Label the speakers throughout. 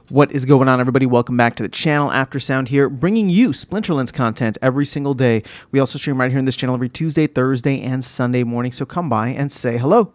Speaker 1: What is going on, everybody? Welcome back to the channel. Aftersound here, bringing you Splinterlands content every single day. We also stream right here in this channel every Tuesday, Thursday, and Sunday morning, so come by and say hello.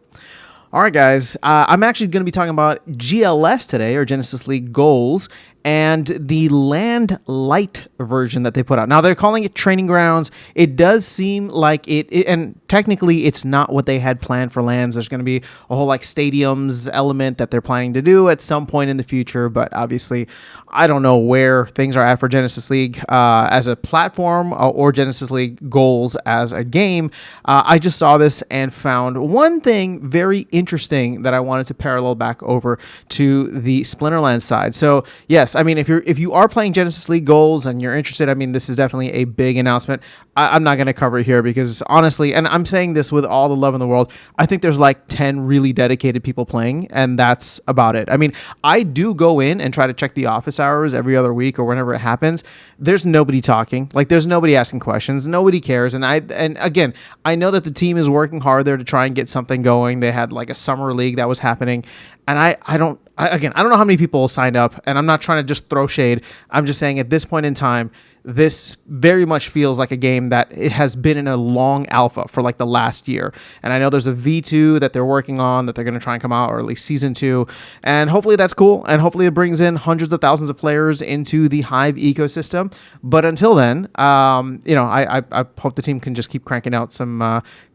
Speaker 1: All right, guys, I'm actually going to be talking about GLS today, or Genesis League Goals, and the Land Lite version that they put out. Now, they're calling it Training Grounds. It does seem like and technically it's not what they had planned for Lands. There's going to be a whole like stadiums element that they're planning to do at some point in the future, but obviously I don't know where things are at for Genesis League as a platform or Genesis League Goals as a game. I just saw this and found one thing very interesting that I wanted to parallel back over to the Splinterlands side. So yes, I mean, if you are playing Genesis League Goals and you're interested, I mean, this is definitely a big announcement. I'm not going to cover it here because honestly, and I'm saying this with all the love in the world, I think there's like 10 really dedicated people playing, and that's about it. I mean, I do go in and try to check the office hours every other week or whenever it happens. There's nobody talking, like there's nobody asking questions, nobody cares. And again, I know that the team is working hard there to try and get something going. They had like a summer league that was happening, and I don't know how many people signed up, and I'm not trying to just throw shade. I'm just saying at this point in time, this very much feels like a game that it has been in a long alpha for like the last year. And I know there's a V2 that they're working on that they're going to try and come out, or at least season 2. And hopefully that's cool. And hopefully it brings in hundreds of thousands of players into the Hive ecosystem. But until then, I hope the team can just keep cranking out some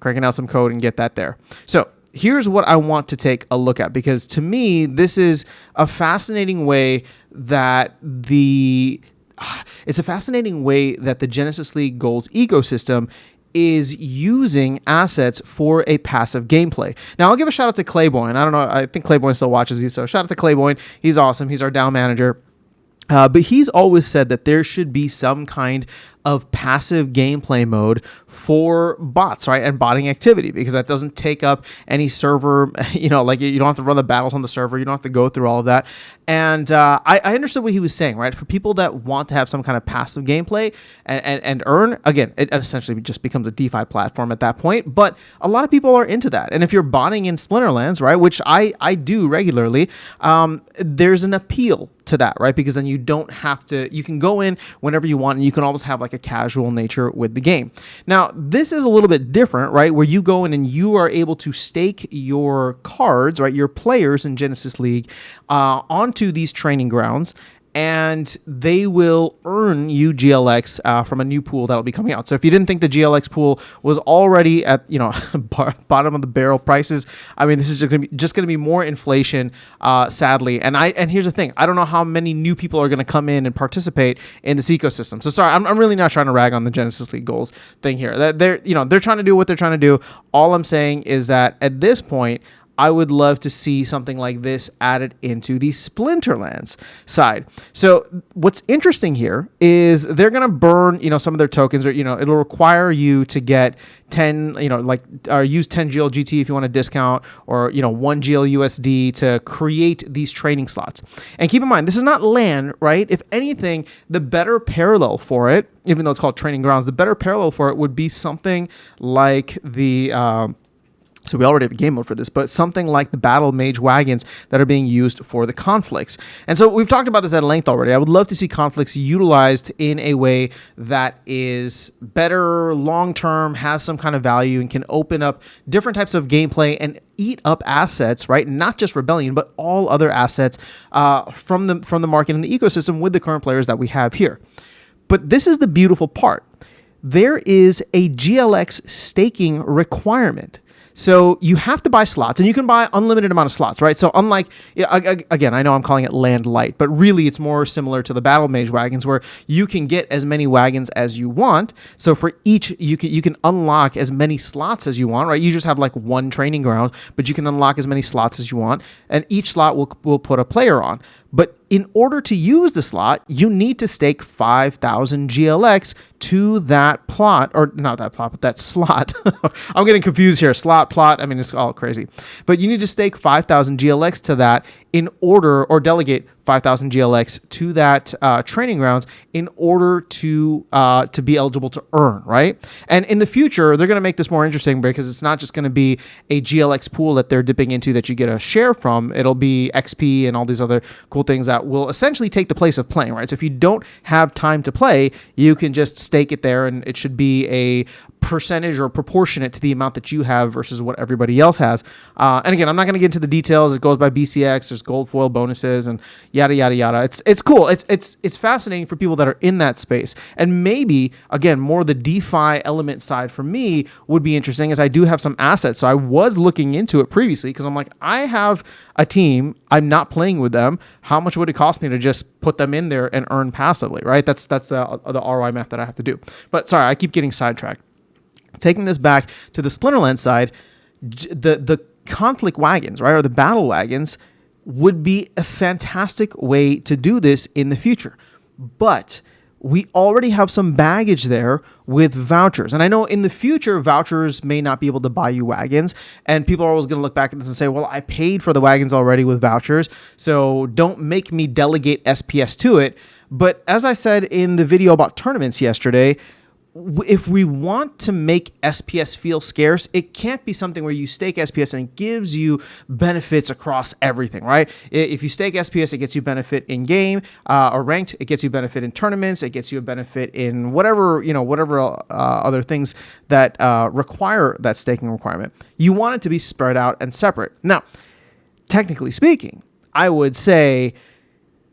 Speaker 1: code and get that there. So here's what I want to take a look at, because to me, this is a fascinating way that the Genesis League Goals ecosystem is using assets for a passive gameplay. Now, I'll give a shout out to Clayboyne. I don't know. I think Clayboyne still watches these, so shout out to Clayboyne. He's awesome. He's our DAO manager. But he's always said that there should be some kind of passive gameplay mode for bots, right? And botting activity, because that doesn't take up any server, like you don't have to run the battles on the server. You don't have to go through all of that. And I understood what he was saying, right? For people that want to have some kind of passive gameplay and earn, again, it essentially just becomes a DeFi platform at that point. But a lot of people are into that. And if you're botting in Splinterlands, right, which I do regularly, there's an appeal to that, right? Because then you don't have to, you can go in whenever you want, and you can always have like a casual nature with the game. Now, this is a little bit different, right? Where you go in and you are able to stake your cards, right? Your players in Genesis League onto these training grounds, and they will earn you GLX from a new pool that'll be coming out. So if you didn't think the GLX pool was already at bottom of the barrel prices, I mean, this is just going to be more inflation, sadly. And here's the thing: I don't know how many new people are going to come in and participate in this ecosystem. So sorry, I'm really not trying to rag on the Genesis League Goals thing here. They're trying to do what they're trying to do. All I'm saying is that at this point, I would love to see something like this added into the Splinterlands side. So what's interesting here is they're going to burn, some of their tokens, or, it'll require you to get 10, use 10 GLGT if you want a discount, or, 1 GLUSD to create these training slots. And keep in mind, this is not land, right? If anything, the better parallel for it, even though it's called Training Grounds, the better parallel for it would be something like the, so we already have a game mode for this, but something like the Battle Mage wagons that are being used for the conflicts. And so we've talked about this at length already. I would love to see conflicts utilized in a way that is better long-term, has some kind of value, and can open up different types of gameplay and eat up assets, right? Not just Rebellion, but all other assets from the market and the ecosystem with the current players that we have here. But this is the beautiful part. There is a GLX staking requirement. So you have to buy slots, and you can buy unlimited amount of slots, right? So unlike, again, I know I'm calling it Land Lite, but really it's more similar to the Battle Mage wagons, where you can get as many wagons as you want. So for each, you can unlock as many slots as you want, right? You just have like one training ground, but you can unlock as many slots as you want, and each slot will put a player on. But in order to use the slot, you need to stake 5,000 GLX to that plot, or not that plot, but that slot. I'm getting confused here. Slot, plot, I mean, it's all crazy. But you need to stake 5,000 GLX to that in order, or delegate 5,000 GLX to that training grounds in order to be eligible to earn, right? And in the future, they're going to make this more interesting because it's not just going to be a GLX pool that they're dipping into that you get a share from. It'll be XP and all these other cool things that will essentially take the place of playing, right? So if you don't have time to play, you can just stake it there, and it should be a percentage or proportionate to the amount that you have versus what everybody else has. And again, I'm not going to get into the details. It goes by BCX. There's gold foil bonuses and yada yada yada. It's cool. It's fascinating for people that are in that space. And maybe again, more the DeFi element side for me would be interesting, as I do have some assets. So I was looking into it previously because I'm like, I have a team. I'm not playing with them. How much would it cost me to just put them in there and earn passively, right? That's the ROI math that I have to do. But sorry, I keep getting sidetracked. Taking this back to the Splinterlands side, the conflict wagons, right, or the battle wagons would be a fantastic way to do this in the future. But we already have some baggage there with vouchers. And I know in the future, vouchers may not be able to buy you wagons. And people are always going to look back at this and say, well, I paid for the wagons already with vouchers, so don't make me delegate SPS to it. But as I said in the video about tournaments yesterday, if we want to make SPS feel scarce, it can't be something where you stake SPS and it gives you benefits across everything, right? If you stake SPS, it gets you benefit in game or ranked. It gets you benefit in tournaments. It gets you a benefit in whatever other things that require that staking requirement. You want it to be spread out and separate. Now, technically speaking, I would say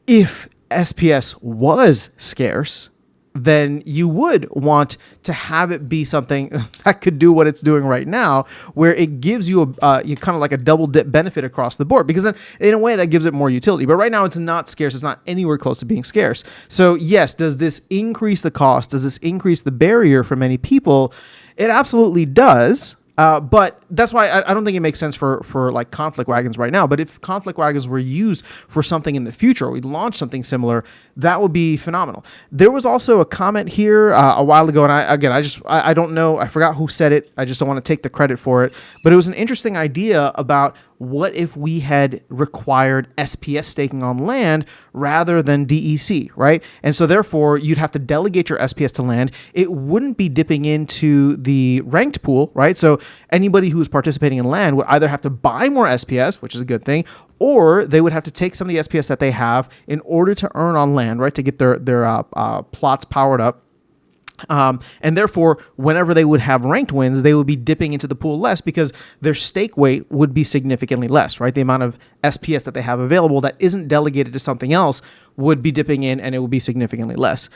Speaker 1: if SPS was scarce, then you would want to have it be something that could do what it's doing right now, where it gives you you kind of like a double dip benefit across the board, because then in a way that gives it more utility. But right now it's not scarce. It's not anywhere close to being scarce. So yes, does this increase the cost? Does this increase the barrier for many people? It absolutely does. But that's why I don't think it makes sense for like conflict wagons right now. But if conflict wagons were used for something in the future, or we launch something similar, that would be phenomenal. There was also a comment here a while ago, and I don't know, I forgot who said it. I just don't want to take the credit for it. But it was an interesting idea about what if we had required SPS staking on land rather than DEC, right? And so therefore, you'd have to delegate your SPS to land. It wouldn't be dipping into the ranked pool, right? So anybody who's participating in land would either have to buy more SPS, which is a good thing, or they would have to take some of the SPS that they have in order to earn on land, right? To get their plots powered up. And therefore, whenever they would have ranked wins, they would be dipping into the pool less because their stake weight would be significantly less, right? The amount of SPS that they have available that isn't delegated to something else would be dipping in, and it would be significantly less.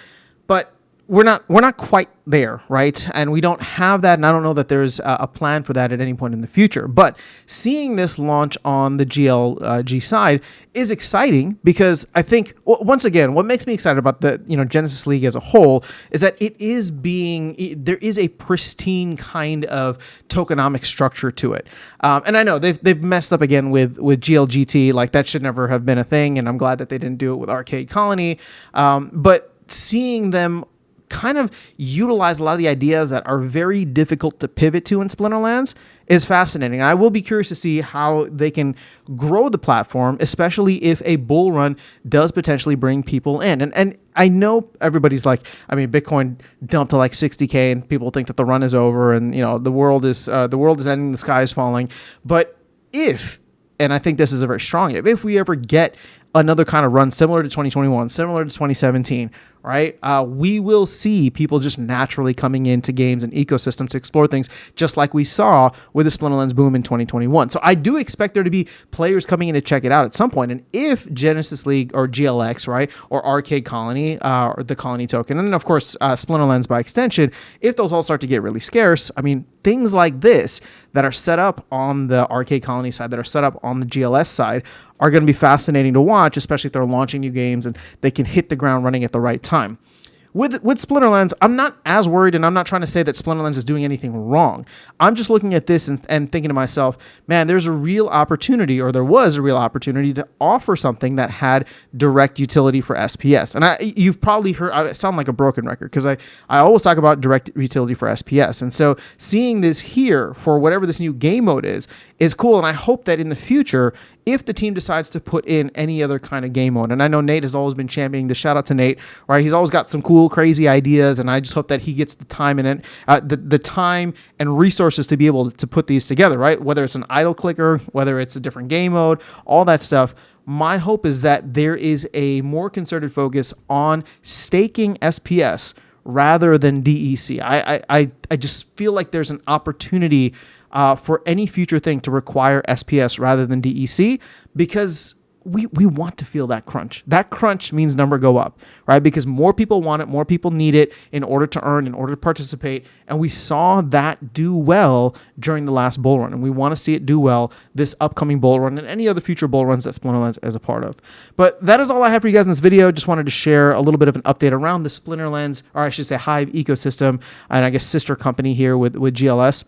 Speaker 1: But we're not quite there, right? And we don't have that, and I don't know that there's a plan for that at any point in the future. But seeing this launch on the GLG side is exciting, because I think, once again, what makes me excited about the Genesis League as a whole is that there is a pristine kind of tokenomic structure to it. And I know they've messed up again with GLGT, like that should never have been a thing, and I'm glad that they didn't do it with Arcade Colony. But seeing them kind of utilize a lot of the ideas that are very difficult to pivot to in Splinterlands is fascinating. And I will be curious to see how they can grow the platform, especially if a bull run does potentially bring people in. And I know everybody's like, I mean, Bitcoin dumped to like 60K and people think that the run is over and the world is ending, the sky is falling. But and I think this is a very strong if we ever get another kind of run similar to 2021, similar to 2017, right? We will see people just naturally coming into games and ecosystems to explore things, just like we saw with the Splinterlands boom in 2021. So I do expect there to be players coming in to check it out at some point. And if Genesis League or GLX, right, or Arcade Colony, or the Colony token, and then of course Splinterlands by extension, if those all start to get really scarce, I mean, things like this that are set up on the Arcade Colony side, that are set up on the GLS side, are going to be fascinating to watch, especially if they're launching new games and they can hit the ground running at the right time. With Splinterlands, I'm not as worried, and I'm not trying to say that Splinterlands is doing anything wrong. I'm just looking at this and thinking to myself, man, there was a real opportunity to offer something that had direct utility for SPS. And you've probably heard, I sound like a broken record, because I always talk about direct utility for SPS. And so seeing this here for whatever this new game mode is cool. And I hope that in the future, if the team decides to put in any other kind of game mode. And I know Nate has always been championing this. Shout out to Nate, right? He's always got some cool, crazy ideas, and I just hope that he gets the time and the time and resources to be able to put these together, right? Whether it's an idle clicker, whether it's a different game mode, all that stuff. My hope is that there is a more concerted focus on staking SPS rather than DEC. I just feel like there's an opportunity for any future thing to require SPS rather than DEC, because we want to feel that crunch. That crunch means number go up, right? Because more people want it, more people need it in order to earn, in order to participate. And we saw that do well during the last bull run. And we want to see it do well this upcoming bull run and any other future bull runs that Splinterlands is a part of. But that is all I have for you guys in this video. Just wanted to share a little bit of an update around the Splinterlands, or I should say Hive ecosystem, and I guess sister company here with GLS.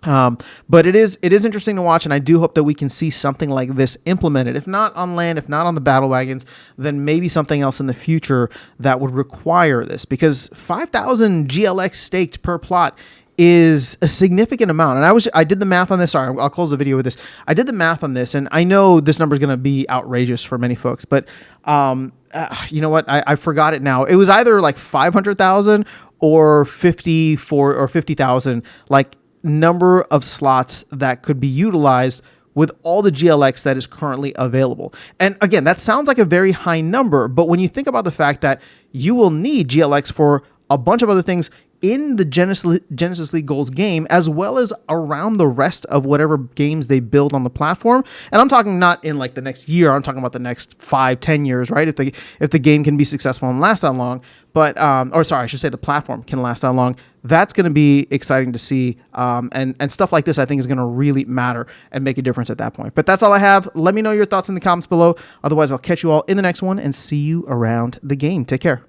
Speaker 1: But it is interesting to watch, and I do hope that we can see something like this implemented. If not on land, if not on the battle wagons, then maybe something else in the future that would require this, because 5,000 GLX staked per plot is a significant amount. And I did the math on this. Sorry, I'll close the video with this. I did the math on this, and I know this number is going to be outrageous for many folks, but you know what? I forgot it now. It was either like 500,000 or 50,000, like number of slots that could be utilized with all the GLX that is currently available. And again, that sounds like a very high number, but when you think about the fact that you will need GLX for a bunch of other things in the Genesis League Goals game, as well as around the rest of whatever games they build on the platform. And I'm talking not in like the next year, I'm talking about the next 5-10 years, right? If the game can be successful and last that long, but, or sorry, I should say the platform can last that long. That's going to be exciting to see. And stuff like this, I think, is going to really matter and make a difference at that point. But that's all I have. Let me know your thoughts in the comments below. Otherwise, I'll catch you all in the next one and see you around the game. Take care.